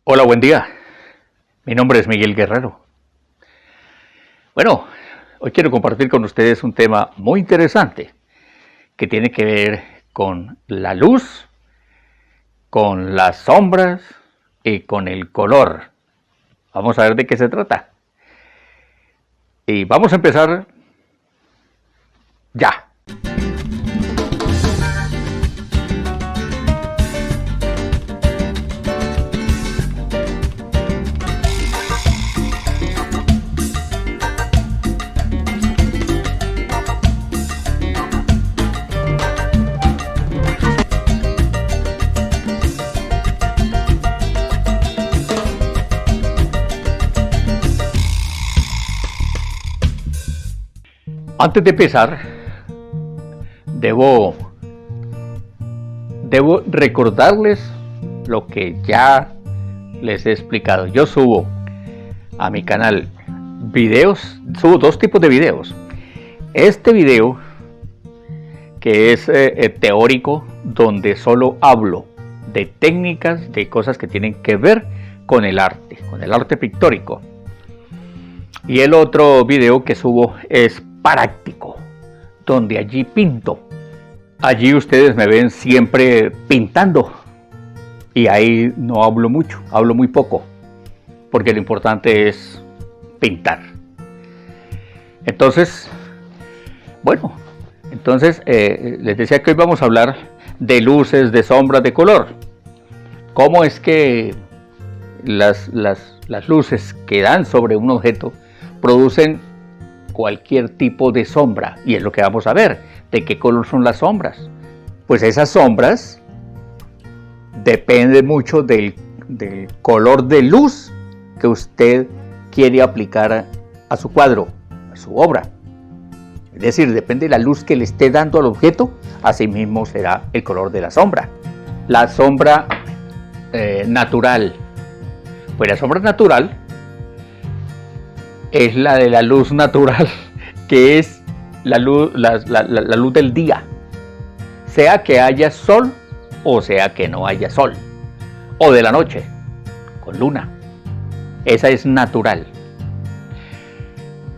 Hola, buen día. Mi nombre es Miguel Guerrero. Bueno, hoy quiero compartir con ustedes un tema muy interesante que tiene que ver con la luz, con las sombras y con el color. Vamos a ver de qué se trata. Y vamos a empezar ya. Antes de empezar, debo recordarles lo que ya les he explicado. Yo subo a mi canal videos, subo dos tipos de videos. Este video, que es teórico, donde solo hablo de técnicas, de cosas que tienen que ver con el arte pictórico. Y el otro video que subo es práctico, donde allí pinto. Allí ustedes me ven siempre pintando y ahí no hablo mucho, hablo muy poco, porque lo importante es pintar. Entonces, bueno, les decía que hoy vamos a hablar de luces, de sombras, de color. ¿Cómo es que las luces que dan sobre un objeto producen cualquier tipo de sombra? Y es lo que vamos a ver. ¿De qué color son las sombras? Pues esas sombras dependen mucho del color de luz que usted quiere aplicar a su cuadro, a su obra. Es decir, depende de la luz que le esté dando al objeto, así mismo será el color de la sombra. La sombra natural. Pues la sombra natural es la de la luz natural, que es la luz del día, sea que haya sol o sea que no haya sol, o de la noche con luna. Esa es natural.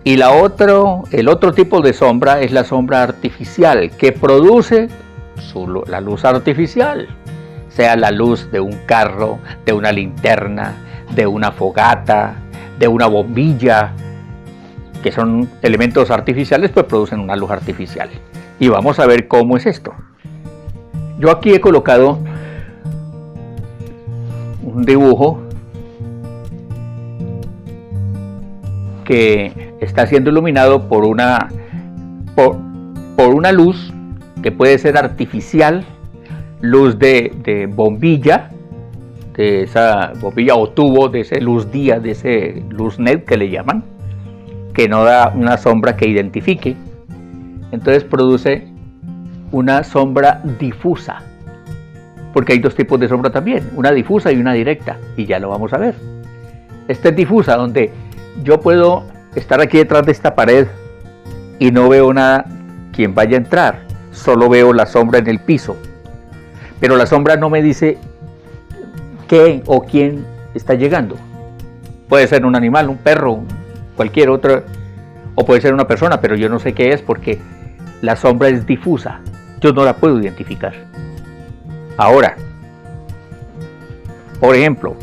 Y el otro tipo de sombra es la sombra artificial, que produce la luz artificial, sea la luz de un carro, de una linterna, de una fogata, de una bombilla, que son elementos artificiales, pues producen una luz artificial. Y vamos a ver cómo es esto. Yo aquí he colocado un dibujo que está siendo iluminado por una luz que puede ser artificial, luz de bombilla, de esa bombilla o tubo, de ese luz día, de ese luz LED que le llaman, que no da una sombra que identifique. Entonces produce una sombra difusa, porque hay dos tipos de sombra también, una difusa y una directa, y ya lo vamos a ver. Esta es difusa, donde yo puedo estar aquí detrás de esta pared y no veo nada quien vaya a entrar, solo veo la sombra en el piso, pero la sombra no me dice qué o quién está llegando. Puede ser un animal, un perro, cualquier otro, o puede ser una persona, pero yo no sé qué es porque la sombra es difusa, yo no la puedo identificar. Ahora, por ejemplo,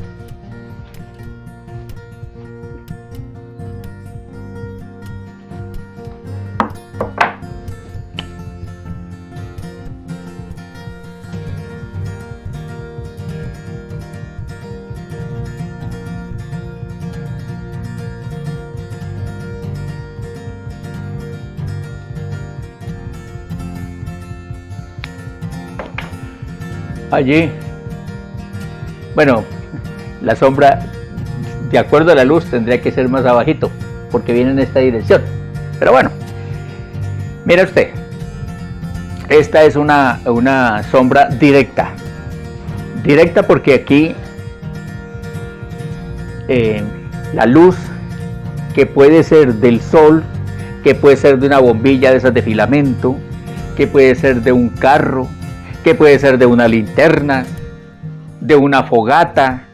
allí, bueno, la sombra, de acuerdo a la luz, tendría que ser más abajito, porque viene en esta dirección. Pero bueno, mira usted, esta es una sombra directa. Directa porque aquí la luz, que puede ser del sol, que puede ser de una bombilla de esas de filamento, que puede ser de un carro, que puede ser de una linterna, de una fogata,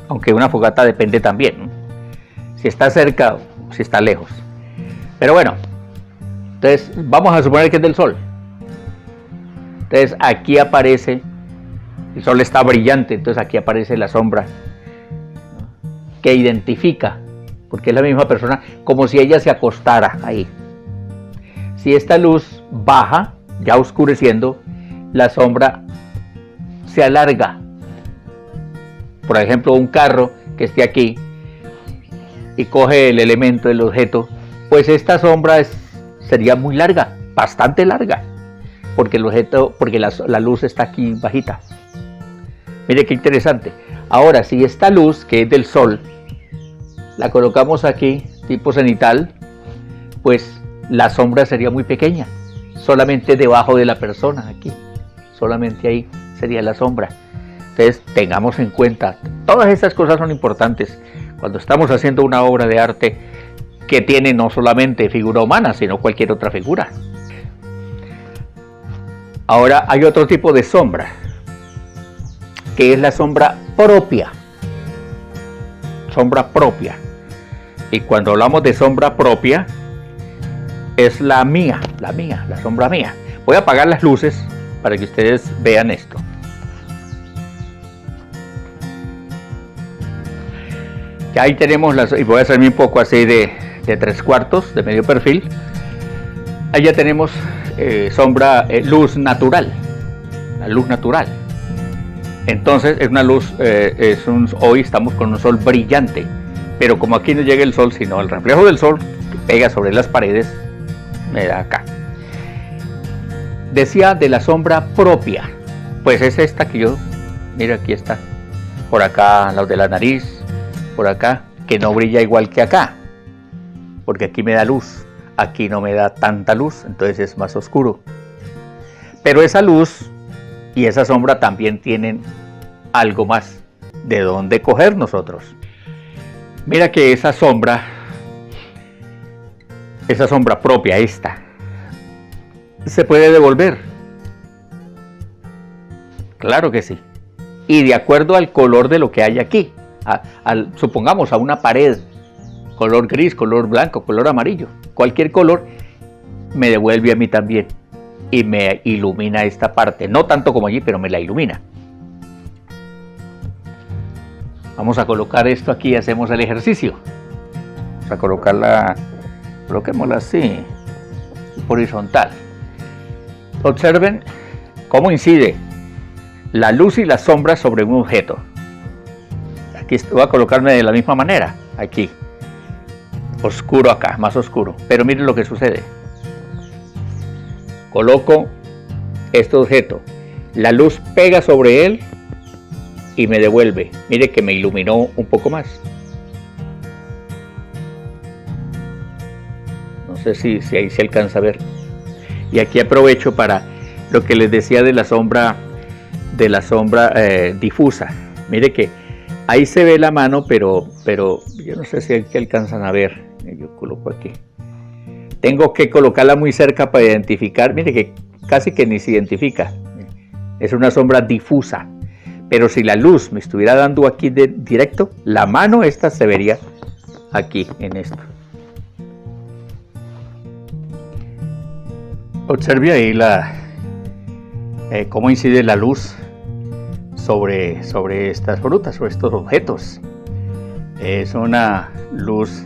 aunque una fogata depende también, ¿no? Si está cerca o si está lejos. Pero bueno, entonces vamos a suponer que es del sol. Entonces aquí aparece, el sol está brillante, entonces aquí aparece la sombra que identifica, porque es la misma persona, como si ella se acostara ahí. Si esta luz baja, ya oscureciendo, la sombra se alarga. Por ejemplo, un carro que esté aquí y coge el elemento, el objeto, pues esta sombra sería muy larga, bastante larga, porque el objeto, porque la luz está aquí bajita. Mire qué interesante. Ahora, si esta luz, que es del sol, la colocamos aquí, tipo cenital, pues la sombra sería muy pequeña, solamente debajo de la persona, aquí, solamente ahí sería la sombra. Entonces, tengamos en cuenta, todas estas cosas son importantes cuando estamos haciendo una obra de arte que tiene no solamente figura humana, sino cualquier otra figura. Ahora hay otro tipo de sombra, que es la sombra propia. Sombra propia. Y cuando hablamos de sombra propia, es la mía, la sombra mía. Voy a apagar las luces para que ustedes vean esto. Ya ahí tenemos y voy a hacerme un poco así de 3/4, de medio perfil. Ahí ya tenemos sombra, luz natural, la luz natural. Entonces es una luz, hoy estamos con un sol brillante, pero como aquí no llega el sol, sino el reflejo del sol que pega sobre las paredes, me da acá. Decía de la sombra propia, pues es esta que yo, mira aquí está, por acá, la de la nariz, por acá, que no brilla igual que acá, porque aquí me da luz, aquí no me da tanta luz, entonces es más oscuro. Pero esa luz y esa sombra también tienen algo más de dónde coger nosotros. Mira que esa sombra propia, esta, se puede devolver. Claro que sí. Y de acuerdo al color de lo que hay aquí, supongamos a una pared, color gris, color blanco, color amarillo, cualquier color me devuelve a mí también y me ilumina esta parte, no tanto como allí, pero me la ilumina. Vamos a colocar esto aquí y hacemos el ejercicio. Vamos a colocarla, coloquémosla así, horizontal. Observen cómo incide la luz y la sombra sobre un objeto. Aquí voy a colocarme de la misma manera, aquí, oscuro acá, más oscuro, pero miren lo que sucede. Coloco este objeto, la luz pega sobre él y me devuelve. Mire que me iluminó un poco más. No sé si ahí se alcanza a ver. Y aquí aprovecho para lo que les decía de la sombra difusa. Mire que ahí se ve la mano, pero yo no sé si aquí alcanzan a ver. Yo coloco aquí. Tengo que colocarla muy cerca para identificar. Mire que casi que ni se identifica. Es una sombra difusa. Pero si la luz me estuviera dando aquí directo, la mano esta se vería aquí en esto. Observe ahí cómo incide la luz sobre estas frutas, sobre estos objetos. Es una luz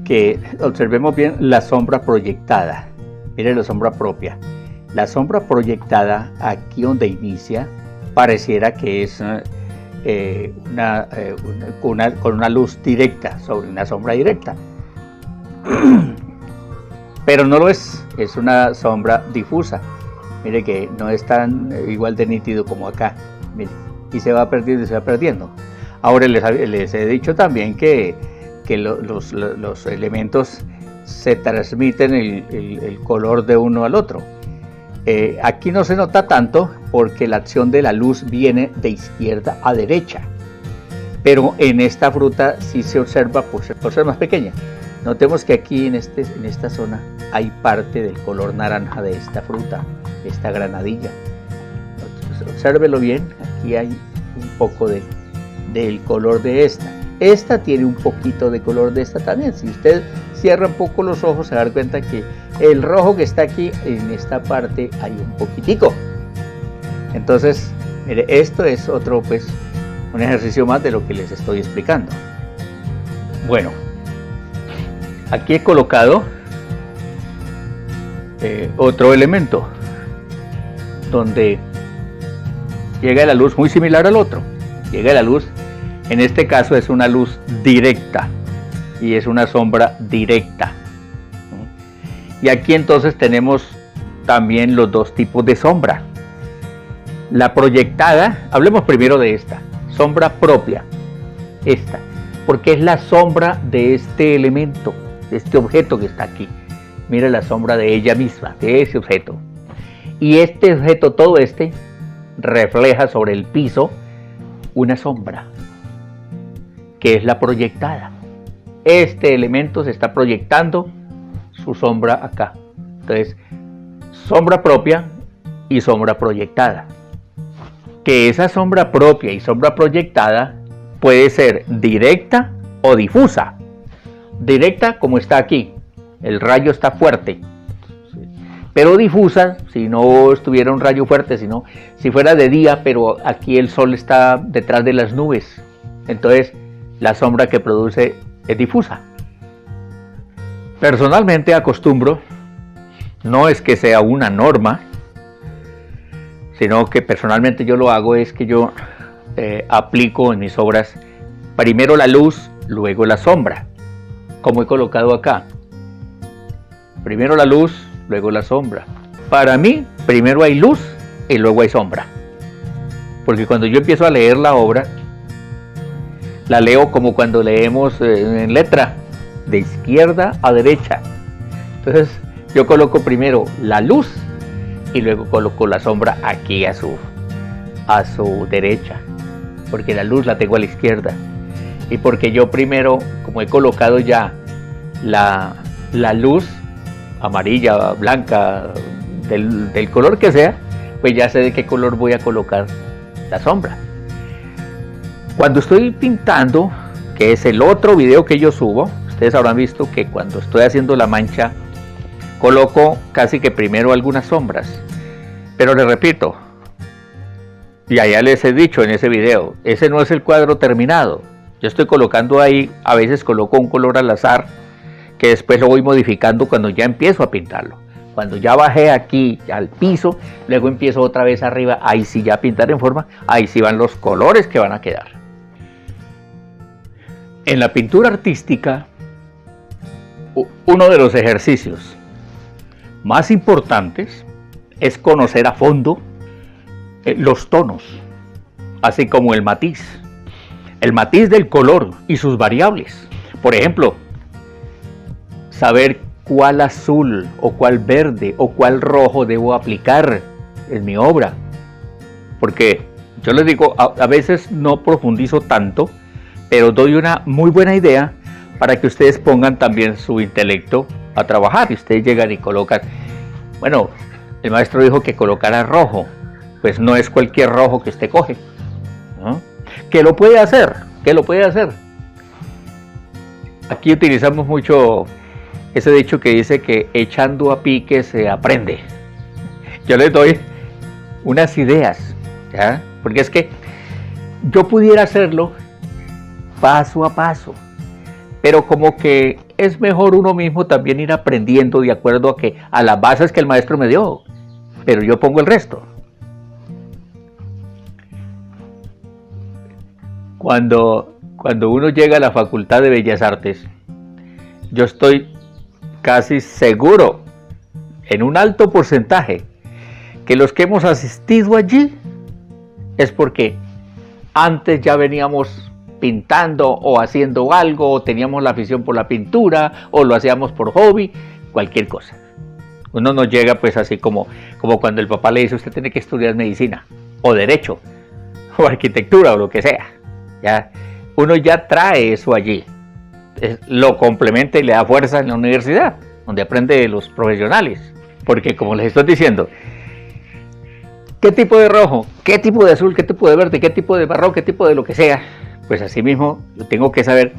que, observemos bien la sombra proyectada. Mire la sombra propia. La sombra proyectada aquí donde inicia pareciera que es con una luz directa sobre una sombra directa. Pero no lo es una sombra difusa. Mire que no es tan igual de nítido como acá. Mire, y se va perdiendo y se va perdiendo. Ahora les he dicho también que los elementos se transmiten el color de uno al otro. Aquí no se nota tanto porque la acción de la luz viene de izquierda a derecha, pero en esta fruta sí se observa por ser más pequeña. Notemos que aquí en esta zona hay parte del color naranja de esta fruta, esta granadilla. Obsérvelo bien, aquí hay un poco de del color de esta. Esta tiene un poquito de color de esta también. Si usted cierra un poco los ojos, se va a dar cuenta que el rojo que está aquí, en esta parte hay un poquitico. Entonces, mire, esto es otro, pues, un ejercicio más de lo que les estoy explicando. Bueno, aquí he colocado otro elemento donde llega la luz muy similar al otro. Llega la luz, en este caso es una luz directa y es una sombra directa. Y aquí entonces tenemos también los dos tipos de sombra. La proyectada, hablemos primero de esta, sombra propia, esta, porque es la sombra de este elemento, de este objeto que está aquí. Mira la sombra de ella misma, de ese objeto. Y este objeto, todo este, refleja sobre el piso una sombra, que es la proyectada. Este elemento se está proyectando su sombra acá. Entonces, sombra propia y sombra proyectada. Que esa sombra propia y sombra proyectada puede ser directa o difusa. Directa, como está aquí, el rayo está fuerte, pero difusa, si no estuviera un rayo fuerte, sino si fuera de día, pero aquí el sol está detrás de las nubes, entonces la sombra que produce es difusa. Personalmente acostumbro, no es que sea una norma, sino que personalmente yo lo hago, es que yo aplico en mis obras primero la luz, luego la sombra, como he colocado acá. Primero la luz, luego la sombra. Para mí, primero hay luz y luego hay sombra. Porque cuando yo empiezo a leer la obra, la leo como cuando leemos en letra, de izquierda a derecha. Entonces, yo coloco primero la luz y luego coloco la sombra aquí a su derecha. Porque la luz la tengo a la izquierda. Y porque yo primero, como he colocado ya la luz, amarilla, blanca, del color que sea, pues ya sé de qué color voy a colocar la sombra. Cuando estoy pintando, que es el otro video que yo subo, ustedes habrán visto que cuando estoy haciendo la mancha, coloco casi que primero algunas sombras. Pero les repito, ya les he dicho en ese video, ese no es el cuadro terminado. Yo estoy colocando ahí, a veces coloco un color al azar, que después lo voy modificando cuando ya empiezo a pintarlo. Cuando ya bajé aquí al piso, luego empiezo otra vez arriba, ahí sí ya a pintar en forma, ahí sí van los colores que van a quedar. En la pintura artística, uno de los ejercicios más importantes es conocer a fondo los tonos, así como el matiz del color y sus variables. Por ejemplo, saber cuál azul o cuál verde o cuál rojo debo aplicar en mi obra. Porque yo les digo, a veces no profundizo tanto, pero doy una muy buena idea para que ustedes pongan también su intelecto a trabajar. Y ustedes llegan y colocan, bueno, el maestro dijo que colocara rojo, pues no es cualquier rojo que usted coge, ¿no? ¿Qué lo puede hacer? ¿Qué lo puede hacer? Aquí utilizamos mucho ese dicho que dice que echando a pique se aprende. Yo les doy unas ideas, ¿ya? Porque es que yo pudiera hacerlo paso a paso, pero como que es mejor uno mismo también ir aprendiendo de acuerdo a las bases que el maestro me dio, pero yo pongo el resto. Cuando uno llega a la Facultad de Bellas Artes, yo estoy casi seguro, en un alto porcentaje, que los que hemos asistido allí es porque antes ya veníamos pintando o haciendo algo, o teníamos la afición por la pintura, o lo hacíamos por hobby, cualquier cosa. Uno no llega pues así como cuando el papá le dice, usted tiene que estudiar medicina, o derecho, o arquitectura, o lo que sea. Ya, uno ya trae eso allí, lo complementa y le da fuerza en la universidad, donde aprende de los profesionales. Porque como les estoy diciendo, ¿qué tipo de rojo? ¿Qué tipo de azul? ¿Qué tipo de verde? ¿Qué tipo de marrón? ¿Qué tipo de lo que sea? Pues asimismo, yo tengo que saber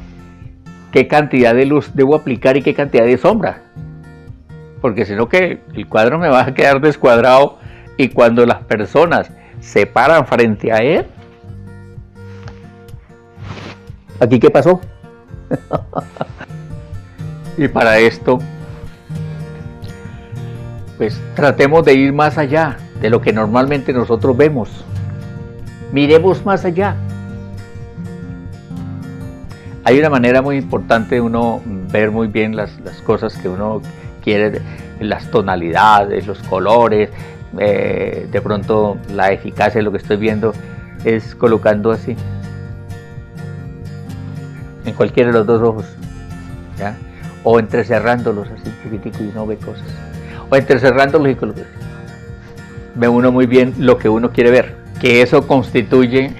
qué cantidad de luz debo aplicar y qué cantidad de sombra. Porque si no, que el cuadro me va a quedar descuadrado, y cuando las personas se paran frente a él, ¿aquí qué pasó? Y para esto, pues tratemos de ir más allá de lo que normalmente nosotros vemos. Miremos más allá. Hay una manera muy importante de uno ver muy bien las cosas que uno quiere, las tonalidades, los colores, de pronto la eficacia de lo que estoy viendo es colocando así en cualquiera de los dos ojos, ¿ya? O entrecerrándolos así poquitico y uno ve cosas, o entrecerrándolos y ve uno muy bien lo que uno quiere ver, que eso constituye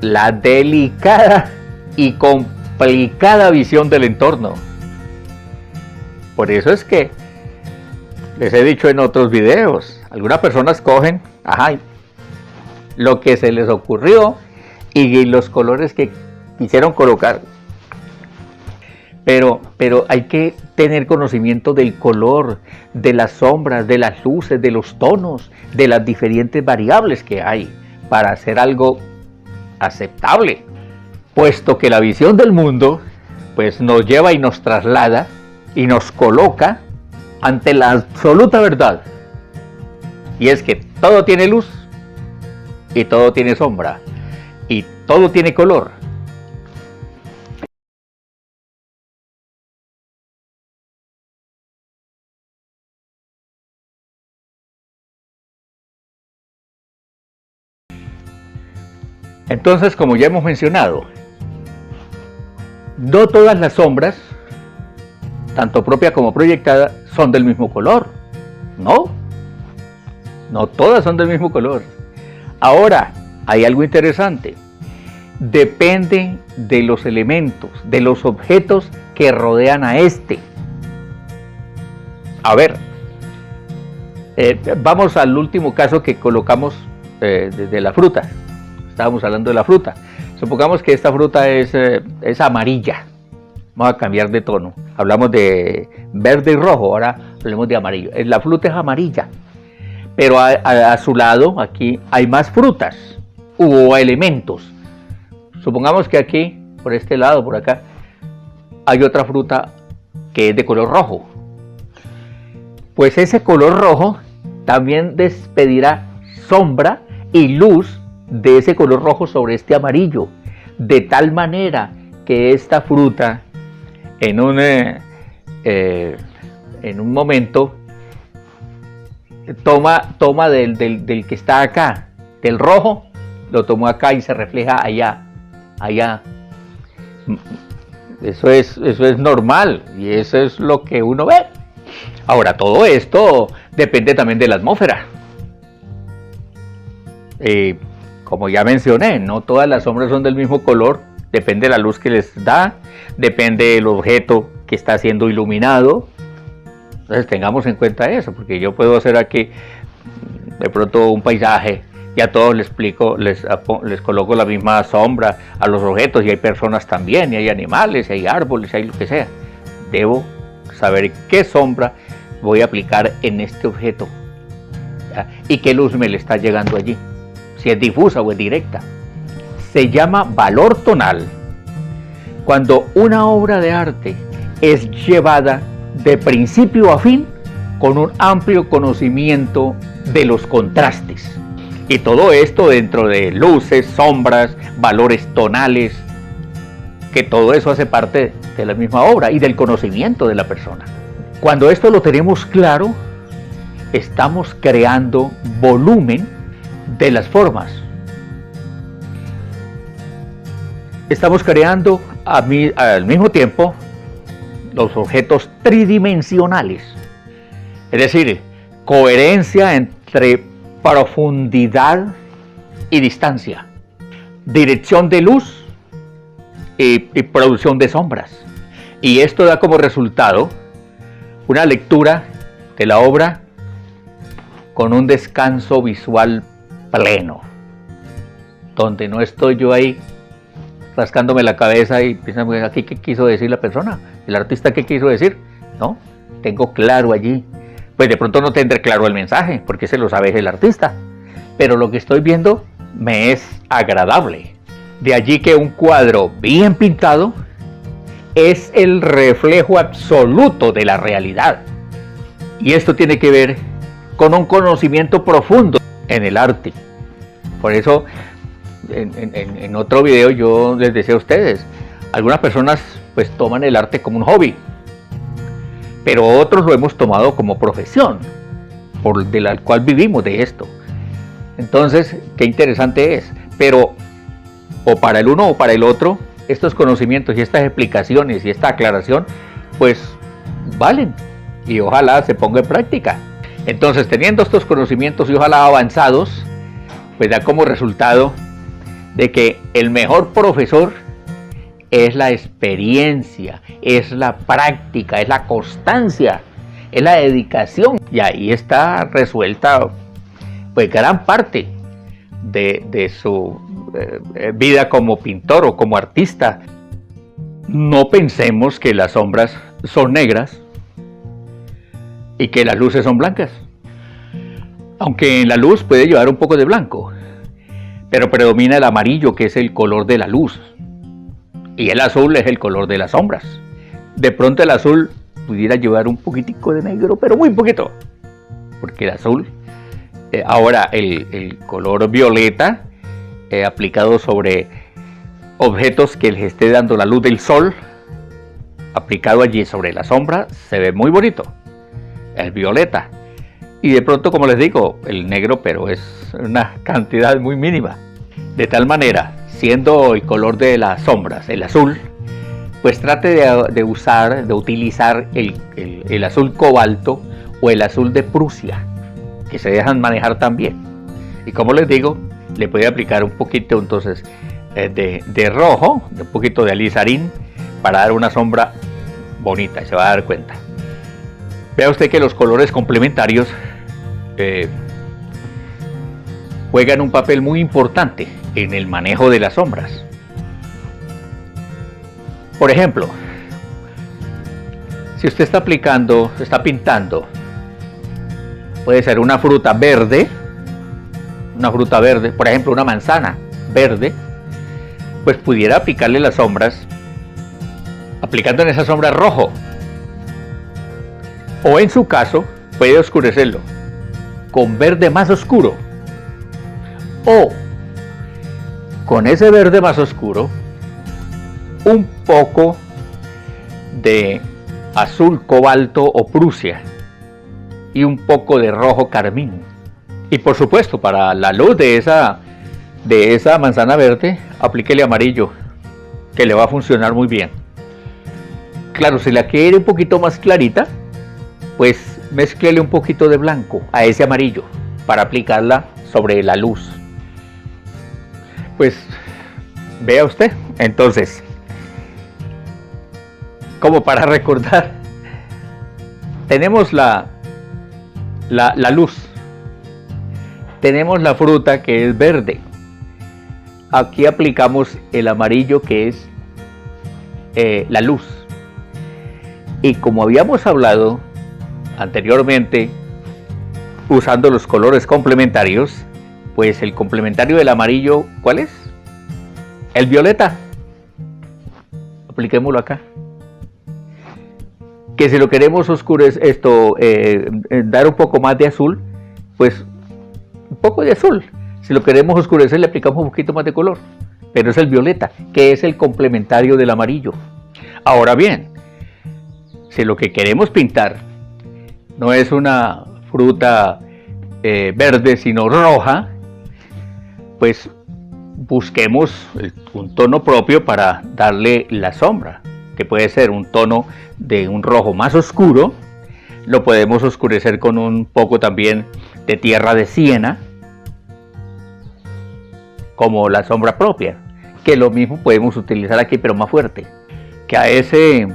la delicada y complicada visión del entorno. Por eso es que les he dicho en otros videos, algunas personas cogen lo que se les ocurrió y los colores que quisieron colocar. Pero hay que tener conocimiento del color, de las sombras, de las luces, de los tonos, de las diferentes variables que hay para hacer algo aceptable. Puesto que la visión del mundo pues nos lleva y nos traslada y nos coloca ante la absoluta verdad. Y es que todo tiene luz y todo tiene sombra y todo tiene color. Entonces, como ya hemos mencionado, no todas las sombras, tanto propia como proyectada, son del mismo color. No todas son del mismo color. Ahora, hay algo interesante. Depende de los elementos, de los objetos que rodean a este. A ver, vamos al último caso que colocamos de la fruta. Estábamos hablando de la fruta. Supongamos que esta fruta es amarilla. Vamos a cambiar de tono. Hablamos de verde y rojo, ahora hablemos de amarillo. La fruta es amarilla, pero a su lado aquí hay más frutas o elementos. Supongamos que aquí, por este lado, por acá, hay otra fruta que es de color rojo. Pues ese color rojo también despedirá sombra y luz de ese color rojo sobre este amarillo, de tal manera que esta fruta en un momento toma del que está acá, del rojo, lo tomó acá y se refleja allá. Eso es normal y eso es lo que uno ve. Ahora, todo esto depende también de la atmósfera. Como ya mencioné, no todas las sombras son del mismo color, depende de la luz que les da, depende del objeto que está siendo iluminado. Entonces tengamos en cuenta eso, porque yo puedo hacer aquí de pronto un paisaje y a todos les explico, les coloco la misma sombra a los objetos, y hay personas también, y hay animales, y hay árboles, y hay lo que sea. Debo saber qué sombra voy a aplicar en este objeto, ¿ya? Y qué luz me le está llegando allí, si es difusa o es directa. Se llama valor tonal cuando una obra de arte es llevada de principio a fin con un amplio conocimiento de los contrastes. Y todo esto dentro de luces, sombras, valores tonales, que todo eso hace parte de la misma obra y del conocimiento de la persona. Cuando esto lo tenemos claro, estamos creando volumen de las formas. Estamos creando al mismo tiempo los objetos tridimensionales, es decir, coherencia entre profundidad y distancia, dirección de luz y producción de sombras. Y esto da como resultado una lectura de la obra con un descanso visual pleno, donde no estoy yo ahí rascándome la cabeza y pensando, aquí qué quiso decir la persona, el artista qué quiso decir. No, tengo claro allí. Pues de pronto no tendré claro el mensaje, porque se lo sabe el artista, pero lo que estoy viendo me es agradable. De allí que un cuadro bien pintado es el reflejo absoluto de la realidad. Y esto tiene que ver con un conocimiento profundo en el arte. Por eso, en otro video yo les decía a ustedes, algunas personas pues toman el arte como un hobby, pero otros lo hemos tomado como profesión, de la cual vivimos de esto. Entonces, qué interesante es. Pero, o para el uno o para el otro, estos conocimientos y estas explicaciones y esta aclaración, pues valen. Y ojalá se ponga en práctica. Entonces, teniendo estos conocimientos y ojalá avanzados, pues da como resultado de que el mejor profesor es la experiencia, es la práctica, es la constancia, es la dedicación. Y ahí está resuelta pues gran parte de su vida como pintor o como artista. No pensemos que las sombras son negras y que las luces son blancas. Aunque en la luz puede llevar un poco de blanco, pero predomina el amarillo, que es el color de la luz, y el azul es el color de las sombras. De pronto el azul pudiera llevar un poquitico de negro, pero muy poquito, porque el azul, ahora el color violeta, aplicado sobre objetos que les esté dando la luz del sol, aplicado allí sobre la sombra, se ve muy bonito, el violeta. Y de pronto, como les digo, el negro, pero es una cantidad muy mínima. De tal manera, siendo el color de las sombras el azul, pues trate de utilizar el azul cobalto o el azul de Prusia, que se dejan manejar también. Y como les digo, le puede aplicar un poquito entonces de rojo, un poquito de alizarín, para dar una sombra bonita, y se va a dar cuenta. Vea usted que los colores complementarios juegan un papel muy importante en el manejo de las sombras. Por ejemplo, si usted está pintando, puede ser una fruta verde, por ejemplo una manzana verde, pues pudiera aplicarle las sombras, aplicando en esa sombra rojo, o en su caso puede oscurecerlo con verde más oscuro, o con ese verde más oscuro un poco de azul cobalto o Prusia y un poco de rojo carmín. Y por supuesto, para la luz de esa manzana verde, aplíquele amarillo, que le va a funcionar muy bien. Claro, si la quiere un poquito más clarita, pues mézclele un poquito de blanco a ese amarillo para aplicarla sobre la luz. Pues vea usted, entonces, como para recordar, tenemos la luz, tenemos la fruta que es verde, aquí aplicamos el amarillo que es la luz, y como habíamos hablado anteriormente, usando los colores complementarios, pues el complementario del amarillo, ¿cuál es? El violeta. Apliquémoslo acá. Que si lo queremos oscurecer, dar un poco más de azul, pues un poco de azul. Si lo queremos oscurecer, le aplicamos un poquito más de color. Pero es el violeta, que es el complementario del amarillo. Ahora bien, si lo que queremos pintar no es una fruta verde, sino roja, pues busquemos un tono propio para darle la sombra, que puede ser un tono de un rojo más oscuro. Lo podemos oscurecer con un poco también de tierra de siena, como la sombra propia, que lo mismo podemos utilizar aquí, pero más fuerte, que a ese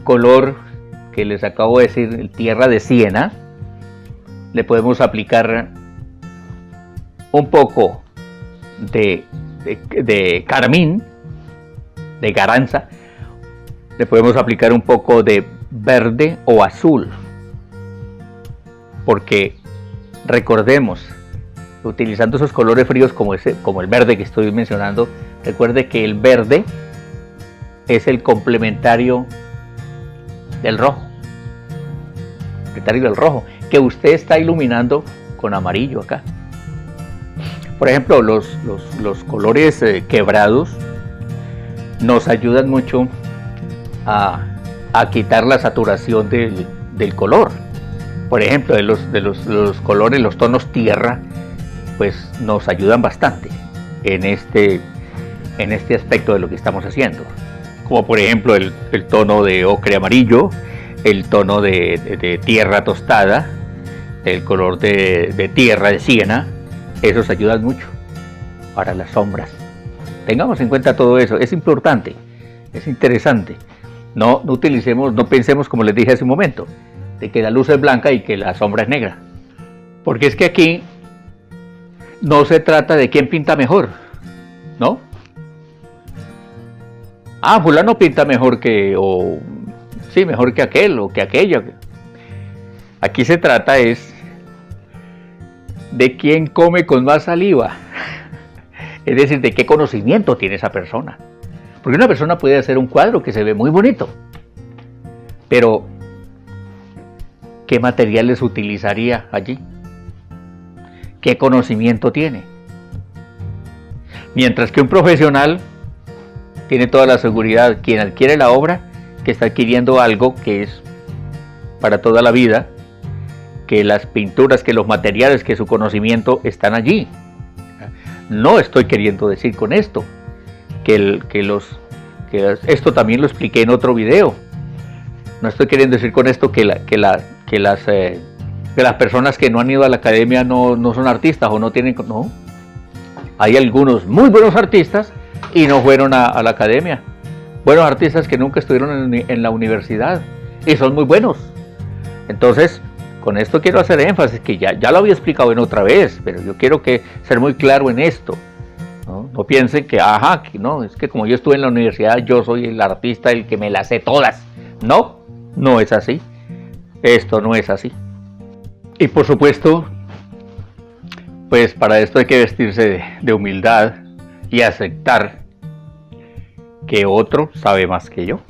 color que les acabo de decir, tierra de siena, le podemos aplicar un poco de carmín, de garanza, le podemos aplicar un poco de verde o azul, porque recordemos, utilizando esos colores fríos como el verde que estoy mencionando, recuerde que el verde es el complementario del rojo, que usted está iluminando con amarillo acá. Por ejemplo, los colores quebrados nos ayudan mucho a quitar la saturación del color. Por ejemplo, de los colores, los tonos tierra, pues nos ayudan bastante en este aspecto de lo que estamos haciendo. Como por ejemplo el tono de ocre amarillo, el tono de tierra tostada, el color de tierra de siena, esos ayudan mucho para las sombras. Tengamos en cuenta todo eso, es importante, es interesante. No pensemos como les dije hace un momento, de que la luz es blanca y que la sombra es negra. Porque es que aquí no se trata de quién pinta mejor, ¿no? Fulano pinta mejor mejor que aquel o que aquella. Aquí se trata es de quién come con más saliva. Es decir, de qué conocimiento tiene esa persona. Porque una persona puede hacer un cuadro que se ve muy bonito, pero ¿qué materiales utilizaría allí? ¿Qué conocimiento tiene? Mientras que un profesional tiene toda la seguridad, quien adquiere la obra, que está adquiriendo algo que es para toda la vida, que las pinturas, que los materiales, que su conocimiento están allí. No estoy queriendo decir con esto que esto también lo expliqué en otro video. No estoy queriendo decir con esto que las personas que no han ido a la academia no son artistas o no tienen. No. Hay algunos muy buenos artistas y no fueron a la academia. Buenos artistas que nunca estuvieron en la universidad y son muy buenos. Entonces, con esto quiero hacer énfasis, que ya lo había explicado en otra vez, pero yo quiero ser muy claro en esto. No piensen que no, es que como yo estuve en la universidad, yo soy el artista, el que me las sé todas. No es así. Esto no es así. Y por supuesto, pues para esto hay que vestirse de humildad y aceptar que otro sabe más que yo.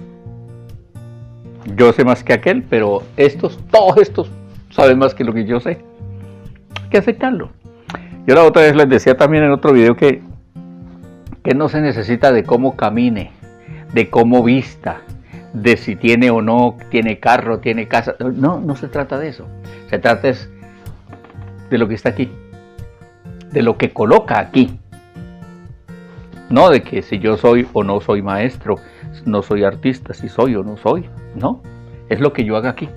Yo sé más que aquel, pero todos estos saben más que lo que yo sé. Hay que aceptarlo. Yo la otra vez les decía también en otro video que no se necesita de cómo camine, de cómo vista, de si tiene o no tiene carro, tiene casa. No se trata de eso. Se trata es de lo que está aquí, de lo que coloca aquí. No de que si yo soy o no soy maestro, no soy artista, si soy o no soy. No, es lo que yo haga aquí.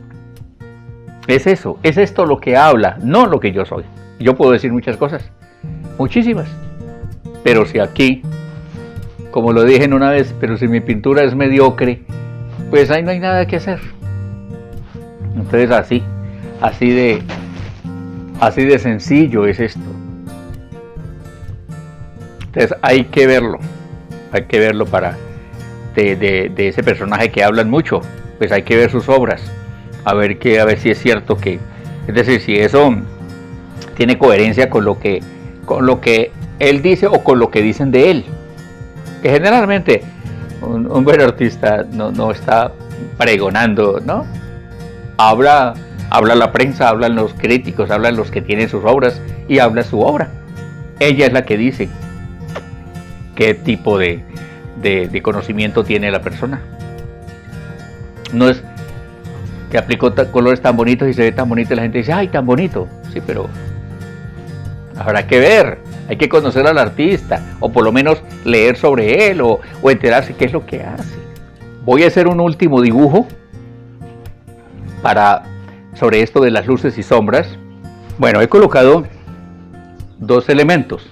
Es eso, es esto lo que habla, no lo que yo soy. Yo puedo decir muchas cosas, muchísimas. Pero si aquí, como lo dije en una vez, pero si mi pintura es mediocre, pues ahí no hay nada que hacer. Entonces así de sencillo es esto. Entonces hay que verlo para de ese personaje que hablan mucho, pues hay que ver sus obras, a ver si es cierto es decir, si eso tiene coherencia con lo que él dice o con lo que dicen de él. Que generalmente un buen artista no está pregonando, ¿no? Habla la prensa, hablan los críticos, hablan los que tienen sus obras y habla su obra. Ella es la que dice qué tipo de conocimiento tiene la persona. No es que aplicó colores tan bonitos y se ve tan bonito y la gente dice, ¡ay, tan bonito! Sí, pero habrá que ver, hay que conocer al artista, o por lo menos leer sobre él, o enterarse qué es lo que hace. Voy a hacer un último dibujo sobre esto de las luces y sombras. Bueno, he colocado dos elementos.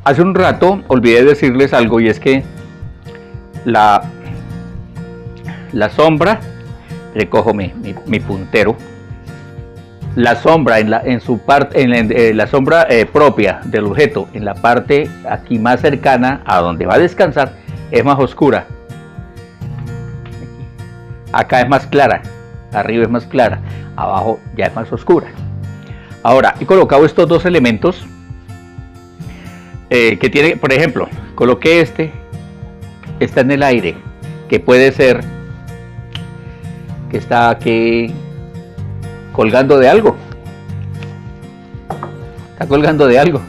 Hace un rato olvidé decirles algo, y es que la sombra, recojo mi puntero, la sombra en su parte, la sombra propia del objeto, en la parte aquí más cercana a donde va a descansar, es más oscura. Acá es más clara, arriba es más clara, abajo ya es más oscura. Ahora, he colocado estos dos elementos que tiene, por ejemplo, coloqué está en el aire, que puede ser que está aquí colgando de algo. Está colgando de algo.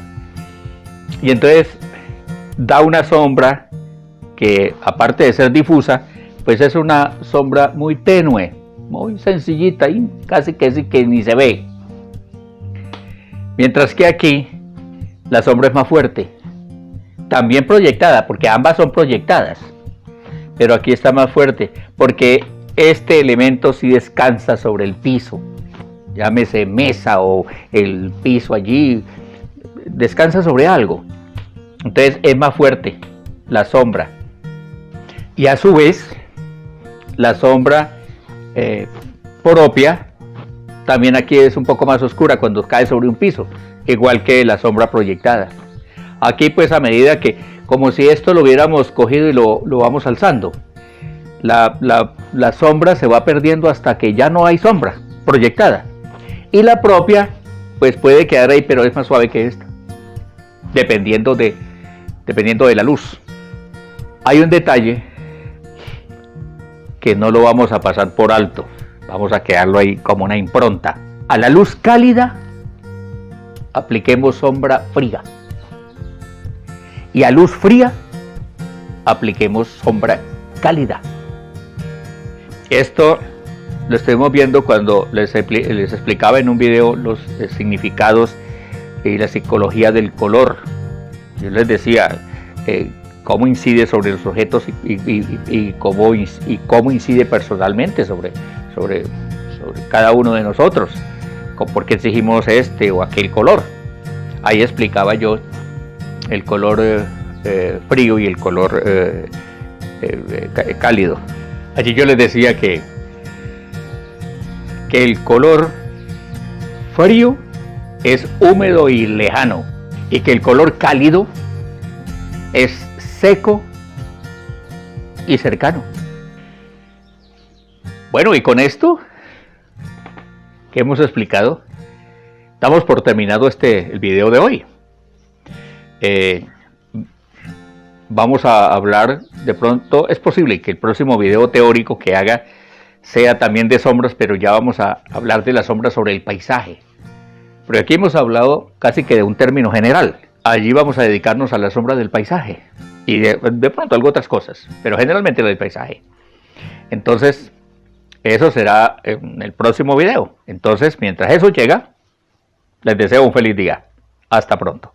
Y entonces da una sombra que, aparte de ser difusa, pues es una sombra muy tenue, muy sencillita y casi que ni se ve. Mientras que aquí la sombra es más fuerte. También proyectada, porque ambas son proyectadas. Pero aquí está más fuerte, porque este elemento sí descansa sobre el piso. Llámese mesa o el piso allí, descansa sobre algo. Entonces es más fuerte la sombra. Y a su vez, la sombra propia, también aquí es un poco más oscura cuando cae sobre un piso, igual que la sombra proyectada. Aquí pues a medida que, como si esto lo hubiéramos cogido y lo vamos alzando, la sombra se va perdiendo hasta que ya no hay sombra proyectada. Y la propia pues puede quedar ahí, pero es más suave que esta, dependiendo de la luz. Hay un detalle que no lo vamos a pasar por alto, vamos a quedarlo ahí como una impronta. A la luz cálida apliquemos sombra fría, y a luz fría apliquemos sombra cálida. Esto lo estuvimos viendo cuando les explicaba en un video los significados y la psicología del color. Yo les decía cómo incide sobre los objetos y cómo incide personalmente sobre cada uno de nosotros, por qué exigimos este o aquel color. Ahí explicaba yo el color frío y el color cálido. Allí yo les decía que el color frío es húmedo y lejano, y que el color cálido es seco y cercano. Bueno, y con esto que hemos explicado, damos por terminado el video de hoy. Vamos a hablar de pronto, es posible que el próximo video teórico que haga sea también de sombras, pero ya vamos a hablar de las sombras sobre el paisaje. Pero aquí hemos hablado casi que de un término general. Allí vamos a dedicarnos a la sombra del paisaje y de pronto algo otras cosas, pero generalmente lo del paisaje. Entonces, eso será en el próximo video. Entonces, mientras eso llega, les deseo un feliz día. Hasta pronto.